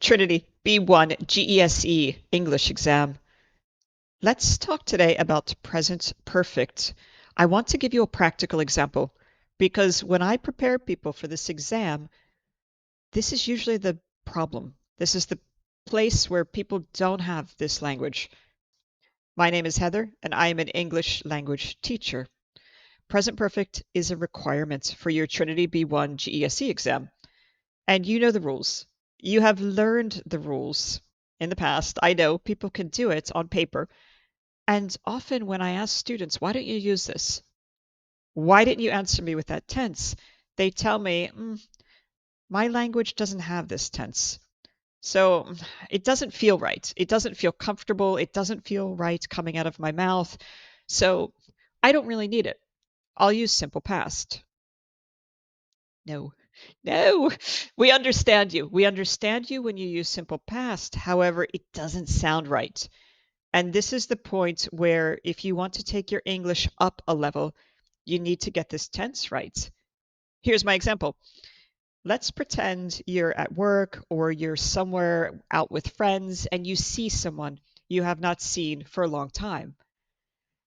Trinity B1 GESE English exam. Let's talk today about present perfect. I want to give you a practical example because when I prepare people for this exam, this is usually the problem. This is the place where people don't have this language. My name is Heather, and I am an English language teacher. Present perfect is a requirement for your Trinity B1 GESE exam. And you know the rules. You have learned the rules in the past. I know people can do it on paper. And often when I ask students, why don't you use this? Why didn't you answer me with that tense? They tell me, my language doesn't have this tense. So it doesn't feel right. It doesn't feel comfortable. It doesn't feel right coming out of my mouth. So I don't really need it. I'll use simple past. No, no, we understand you. We understand you when you use simple past. However, it doesn't sound right. And this is the point where if you want to take your English up a level, you need to get this tense right. Here's my example. Let's pretend you're at work or you're somewhere out with friends and you see someone you have not seen for a long time.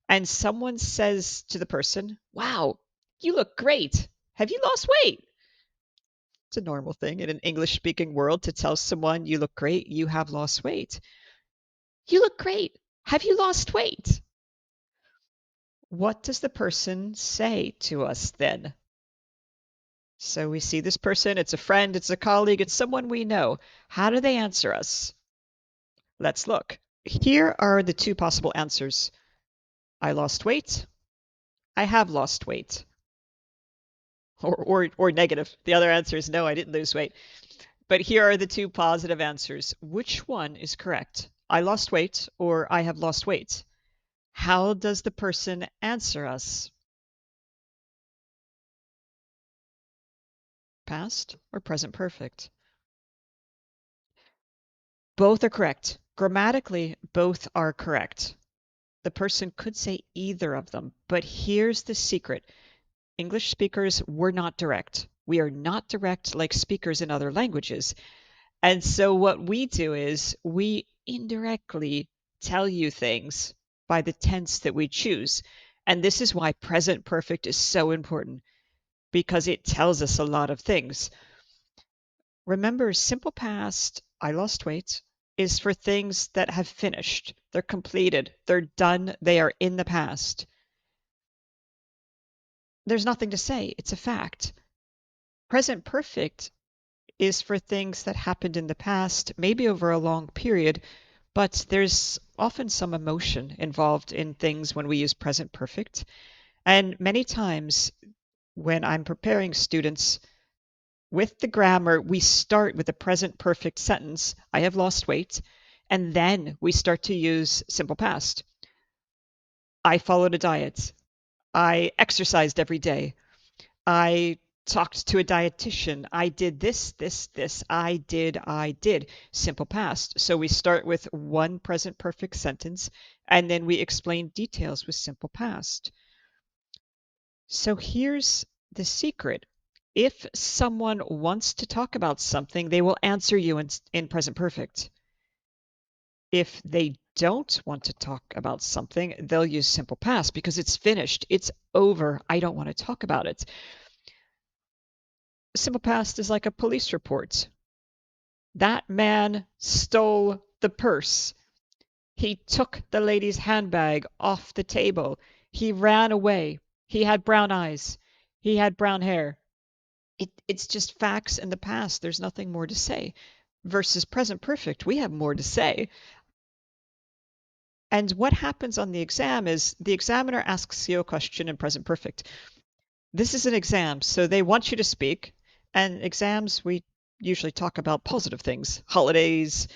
And someone says to the person, "Wow, you look great. Have you lost weight?" It's a normal thing in an English speaking world to tell someone you look great, you have lost weight. You look great. Have you lost weight? What does the person say to us then? So we see this person, it's a friend, it's a colleague, it's someone we know. How do they answer us? Let's look. Here are the two possible answers. I lost weight. I have lost weight. Or negative. The other answer is no, I didn't lose weight. But here are the two positive answers. Which one is correct? I lost weight or I have lost weight? How does the person answer us? Past or present perfect? Both are correct. Grammatically, both are correct. The person could say either of them, but here's the secret. English speakers, we're not direct. We are not direct like speakers in other languages. And so what we do is we indirectly tell you things by the tense that we choose. And this is why present perfect is so important because it tells us a lot of things. Remember, simple past, I lost weight, is for things that have finished. They're completed. They're done. They are in the past. There's nothing to say. It's a fact. Present perfect is for things that happened in the past, maybe over a long period, but there's often some emotion involved in things when we use present perfect. And many times when I'm preparing students with the grammar, we start with a present perfect sentence, I have lost weight, and then we start to use simple past. I followed a diet. I exercised every day. I talked to a dietitian. I did this, this, this. I did. Simple past. So we start with one present perfect sentence, and then we explain details with simple past. So here's the secret. If someone wants to talk about something, they will answer you in present perfect. If they don't want to talk about something, they'll use simple past because it's finished. It's over. I don't want to talk about it. Simple past is like a police report. That man stole the purse. He took the lady's handbag off the table. He ran away. He had brown eyes. He had brown hair. It's just facts in the past. There's nothing more to say. Versus present perfect, we have more to say. And what happens on the exam is the examiner asks you a question in present perfect. This is an exam, so they want you to speak. And exams, we usually talk about positive things, holidays,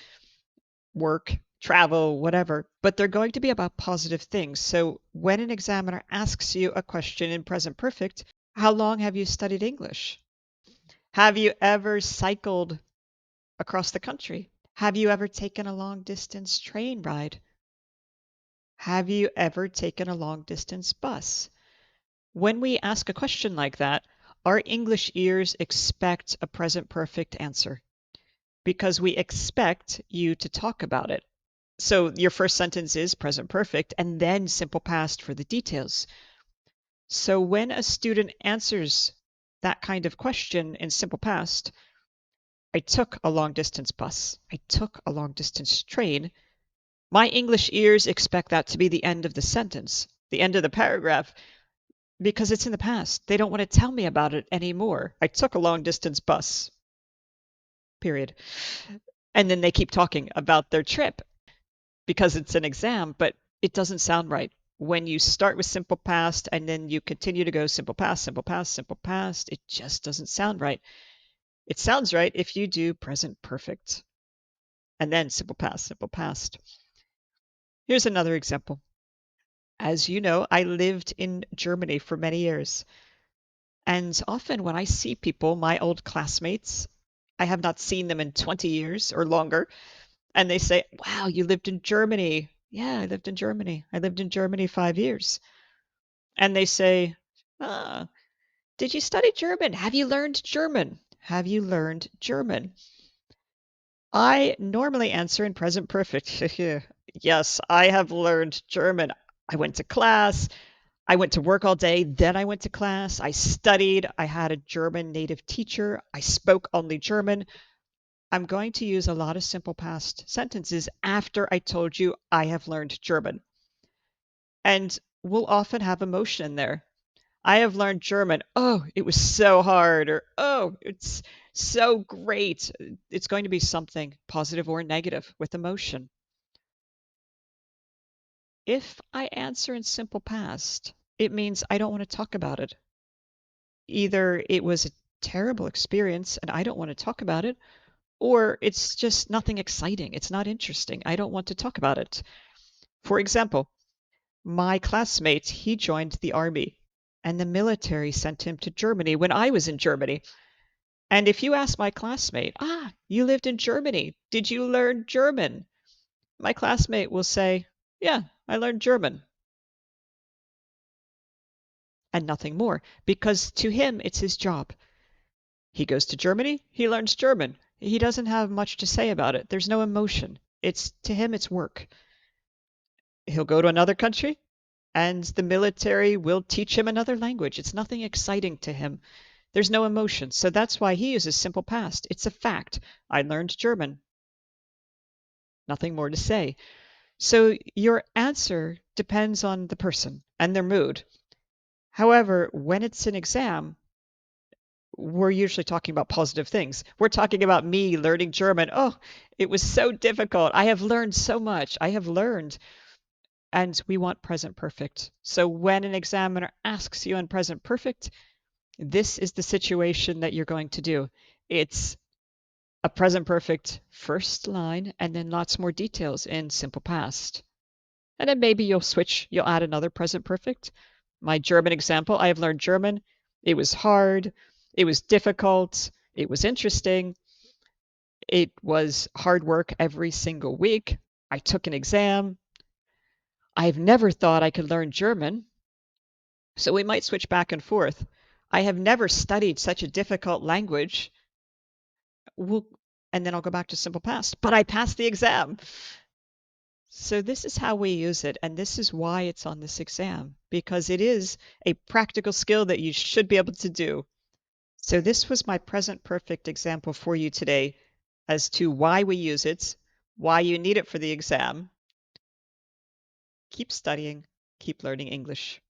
work, travel, whatever, but they're going to be about positive things. So when an examiner asks you a question in present perfect, how long have you studied English? Have you ever cycled across the country? Have you ever taken a long distance train ride? Have you ever taken a long distance bus? When we ask a question like that, our English ears expect a present perfect answer. because we expect you to talk about it. So your first sentence is present perfect and then simple past for the details. So when a student answers that kind of question in simple past, I took a long distance bus, I took a long distance train, my English ears expect that to be the end of the sentence, the end of the paragraph, because it's in the past. They don't want to tell me about it anymore. I took a long distance bus, period. And then they keep talking about their trip because it's an exam, but it doesn't sound right. When you start with simple past and then you continue to go simple past, simple past, simple past, it just doesn't sound right. It sounds right if you do present perfect and then simple past, simple past. Here's another example. As you know, I lived in Germany for many years. And often when I see people, my old classmates, I have not seen them in 20 years or longer, and they say, "Wow, you lived in Germany." Yeah, I lived in Germany. I lived in Germany 5 years. And they say, "Ah, did you study German? Have you learned German? Have you learned German?" I normally answer in present perfect. Yes, I have learned German. I went to class. I went to work all day, then I went to class. I studied. I had a German native teacher. I spoke only German. I'm going to use a lot of simple past sentences after I told you I have learned German. And we'll often have emotion in there. I have learned German. Oh, it was so hard. Or, oh, it's so great. It's going to be something positive or negative with emotion. If I answer in simple past, it means I don't want to talk about it. Either it was a terrible experience and I don't want to talk about it, or it's just nothing exciting. It's not interesting. I don't want to talk about it. For example, my classmate, he joined the army and the military sent him to Germany when I was in Germany. And if you ask my classmate, you lived in Germany, did you learn German? My classmate will say, yeah, I learned German. And nothing more, because to him, it's his job. He goes to Germany, he learns German. He doesn't have much to say about it. There's no emotion. It's to him it's work. He'll go to another country and the military will teach him another language. It's nothing exciting to him. There's no emotion. So that's why he uses simple past. It's a fact. I learned German. Nothing more to say. So your answer depends on the person and their mood. However, when it's an exam, we're usually talking about positive things. We're talking about me learning German. Oh, it was so difficult. I have learned so much. I have learned. And we want present perfect. So when an examiner asks you in present perfect, this is the situation that you're going to do. It's a present perfect first line and then lots more details in simple past. And then maybe you'll add another present perfect. My German example, I have learned German. It was hard. It was difficult. It was interesting. It was hard work every single week. I took an exam. I've never thought I could learn German. So we might switch back and forth. I have never studied such a difficult language. We'll, and then I'll go back to simple past. But I passed the exam. So this is how we use it, and this is why it's on this exam, because it is a practical skill that you should be able to do. So this was my present perfect example for you today as to why we use it, why you need it for the exam. Keep studying, keep learning English.